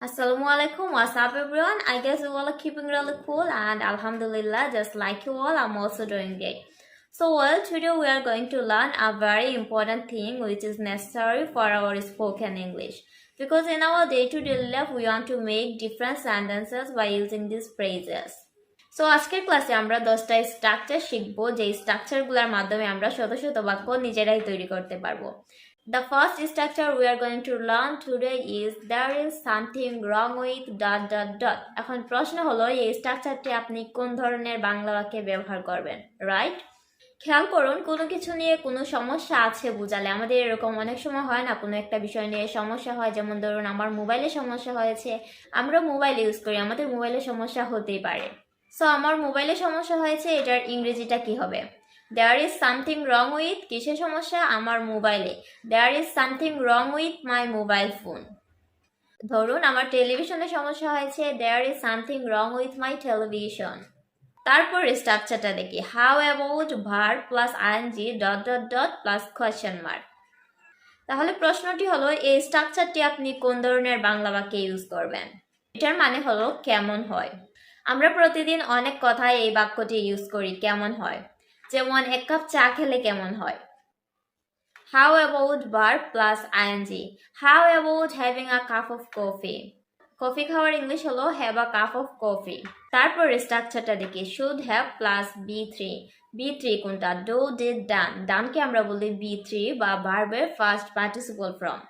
Assalamu alaikum, what's up everyone? I guess you all are keeping really cool and alhamdulillah, just like you all, I'm also doing great. Today we are going to learn a very important thing which is necessary for our spoken English. Because in our day-to-day life, we want to make different sentences by using these phrases. আজকের ক্লাসে আমরা 10টা structure শিখব যে স্ট্রাকচারগুলোর মাধ্যমে আমরা শত শত বাক্য নিজেরাই তৈরি করতে পারবো। The first structure we are going to learn today is there is something wrong with ... এখন প্রশ্ন হলো এই স্ট্রাকচারটি আপনি কোন ধরনের বাংলা বাক্যে ব্যবহার করবেন, রাইট? খেয়াল করুন, কোনো কিছু নিয়ে কোনো সমস্যা আছে বুঝালে আমাদের এরকম অনেক সময় হয় না, কোনো একটা বিষয় নিয়ে সমস্যা হয়, যেমন ধরুন আমার মোবাইলে সমস্যা হয়েছে, আমরা মোবাইল ইউজ করি, আমাদের মোবাইলে সমস্যা হতেই পারে। আমার মোবাইলে সমস্যা হয়েছে, এটার ইংরেজিটা কি হবে? There is something wrong with কিসের সমস্যা? আমার মোবাইলে। There is something wrong with my mobile phone. ধরুন আমার টেলিভিশনে সমস্যা হয়েছে, There is something wrong with my television. তারপর স্ট্রাকচারটা দেখি, How about verb plus ing ... plus question mark. তাহলে প্রশ্নটি হলো এই স্ট্রাকচারটি আপনি কোন ধরনের বাংলা বাক্যে ইউজ করবেন? এটার মানে হলো কেমন হয়। আমরা প্রতিদিন অনেক কথায় এই বাক্যটি ইউজ করি কেমন হয়, যেমন এক কাপ চা খেলে কেমন হয়। How about verb plus ing? How about having a cup of coffee? Coffee খাওয়ার ইংলিশ হলো have a cup of coffee. তারপর স্ট্রাকচারটা দেখি, should have plus be3. be3 কোনটা? do, did, done. doneকে আমরা বলি be3 বা ভার্বের ফার্স্ট পার্টিসিপল ফর্ম।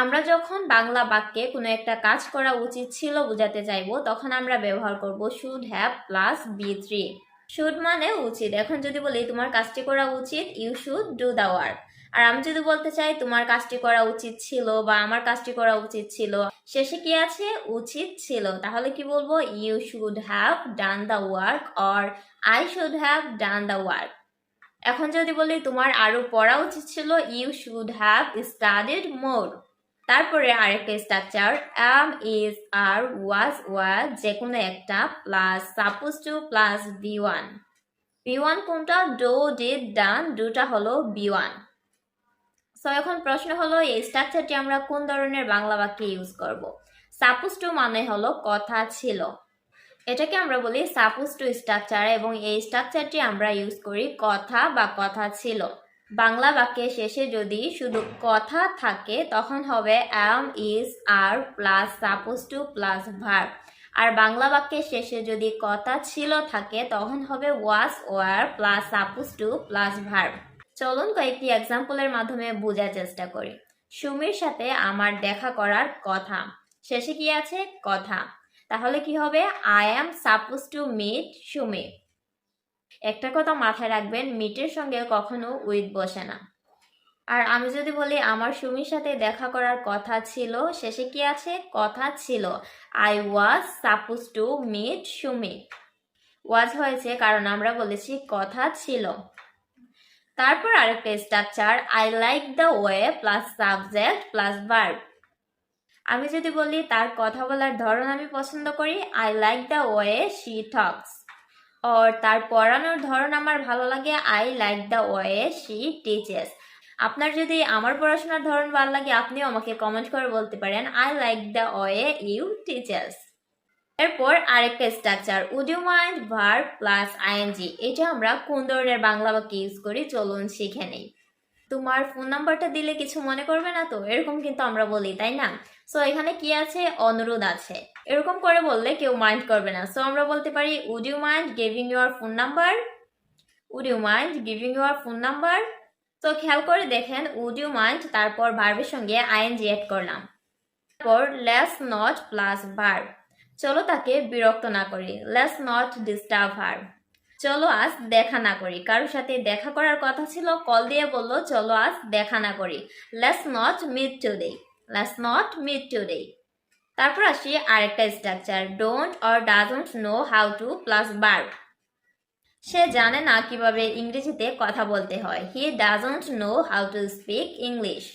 আমরা যখন বাংলা বাক্যে কোনো একটা কাজ করা উচিত ছিল বোঝাতে চাইবো, তখন আমরা ব্যবহার করব should have plus be3. should মানে উচিত। এখন যদি বলি তোমার কাজটি করা উচিত, you should do the work. আর আমি যদি বলতে চাই তোমার কাজটি করা উচিত ছিল বা আমার কাজটি করা উচিত ছিল, শেষে কি আছে? উচিত ছিল। তাহলে কি বলবো? you should have done the work or I should have done the work. এখন যদি বলি তোমার আরো পড়া উচিত ছিল, you should have studied more. তারপরে আরেকটা structure, am, is, are, was, were যে কোনো একটা plus suppose to plus be1. be1 কোনটা? do, did, done. doটা হলো be1. এখন প্রশ্ন হলো এই স্ট্রাকচারটি আমরা কোন ধরনের বাংলা বাক্যে ইউজ করব? সাপোজ টু মানে হলো কথা ছিল, এটাকে আমরা বলি সাপোজ টু স্ট্রাকচার, এবং এই স্ট্রাকচারটি আমরা ইউজ করি কথা বা কথা ছিল। বাংলা বাক্যের শেষে যদি শুধু কথা থাকে তখন হবে am, is, are plus suppose to plus verb. আর বাংলা বাক্যের শেষে যদি কথা ছিল থাকে তখন হবে was, were plus suppose to plus verb. চলুন কয়েকটি এক্সাম্পলের মাধ্যমে বোঝার চেষ্টা করি। সুমির সাথে আমার দেখা করার কথা, শেষে কি আছে? কথা। তাহলে কি হবে? I am supposed to meet Sumi. একটা কথা মাথায় রাখবেন, মিটের সঙ্গে কখনো উইথ বসে না। আর আমি যদি বলি আমার সুমির সাথে দেখা করার কথা ছিল, শেষে কি আছে? কথা ছিল। I was supposed to meet Sumi. was হয়েছে কারণ আমরা বলেছি কথা ছিল। তারপর আরেকটা structure, I like the way plus subject plus verb. আমি যদি বলি তার কথা বলার ধরন আমি পছন্দ করি, I like the way she talks. আর তার পড়ানোর ধরন আমার ভালো লাগে, I like the way she teaches. আপনার যদি আমার পড়াশোনার ধরন ভালো লাগে, আপনিও আমাকে কমেন্ট করে বলতে পারেন I like the way you teach us. এরপর আরেকটা structure, would you mind verb plus ing. এটা আমরা কোন ধরনের বাংলা বাক্যে ইউজ করি চলুন শিখে নেই। তোমার ফোন নাম্বারটা দিলে কিছু মনে করবে না তো? এরকম কিন্তু আমরা বলি, তাই না? এখানে কি আছে? অনুরোধ আছে। এরকম করে বললে কেউ মাইন্ড করবে না। আমরা বলতে পারি would you mind giving your phone number? would you mind giving your phone number? খেয়াল করে দেখেন, would you mind তারপর ভার্বের সঙ্গে ing অ্যাড করলাম। তারপর let's not প্লাস ভার্ব। চলো তাকে বিরক্ত না করি, let's not disturb her. চলো আজ দেখা না করি, কারোর সাথে দেখা করার কথা ছিল, কল দিয়ে বললো চলো আজ দেখা না করি, let's not meet today. let's not meet today. তারপর আসি আরেকটা structure, don't or doesn't know how to plus verb। সে জানে না কিভাবে ইংরেজিতে কথা বলতে হয়, he doesn't know how to speak English.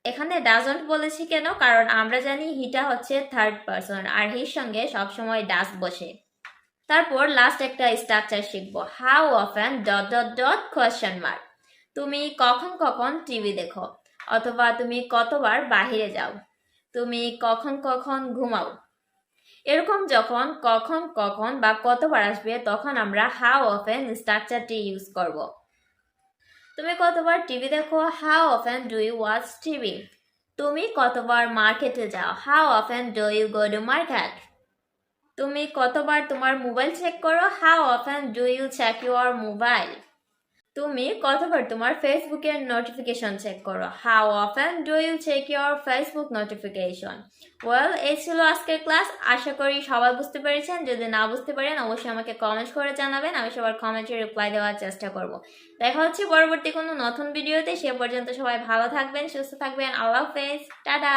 এখানে doesn't বলেছি কেন? কারণ আমরা জানি হিটা হচ্ছে থার্ড পারসন আর হির সঙ্গে সবসময় ডাস বসে। তারপর লাস্ট একটা স্ট্রাকচার শিখবো, how often ... question mark. তুমি কখন কখন টিভি দেখো, অথবা তুমি কতবার বাহিরে যাও। তুমি কখন কখন ঘুমাও। এরকম যখন কখন কখন বা কতবার আসবে তখন আমরা হাউ অফেন স্ট্রাকচারটি ইউজ করব। তুমি কতবার টিভি দেখো, how often do you watch TV. তুমি কতবার মার্কেটে যাও, how often do you go to market. তুমি কতবার তোমার মোবাইল চেক করো, how often do you check your mobile. তুমি কতবার তোমার ফেসবুকের নোটিফিকেশন চেক করো, how often do you check your Facebook notification. Well, এই ছিল আজকের ক্লাস। আশা করি সবাই বুঝতে পেরেছেন। যদি না বুঝতে পারেন অবশ্যই আমাকে কমেন্ট করে জানাবেন, আমি সবার কমেন্টে রিপ্লাই দেওয়ার চেষ্টা করব। দেখা হচ্ছে পরবর্তী কোনো নতুন ভিডিওতে। সে পর্যন্ত সবাই ভালো থাকবেন, সুস্থ থাকবেন। আল্লাহ হাফেজ, টাটা।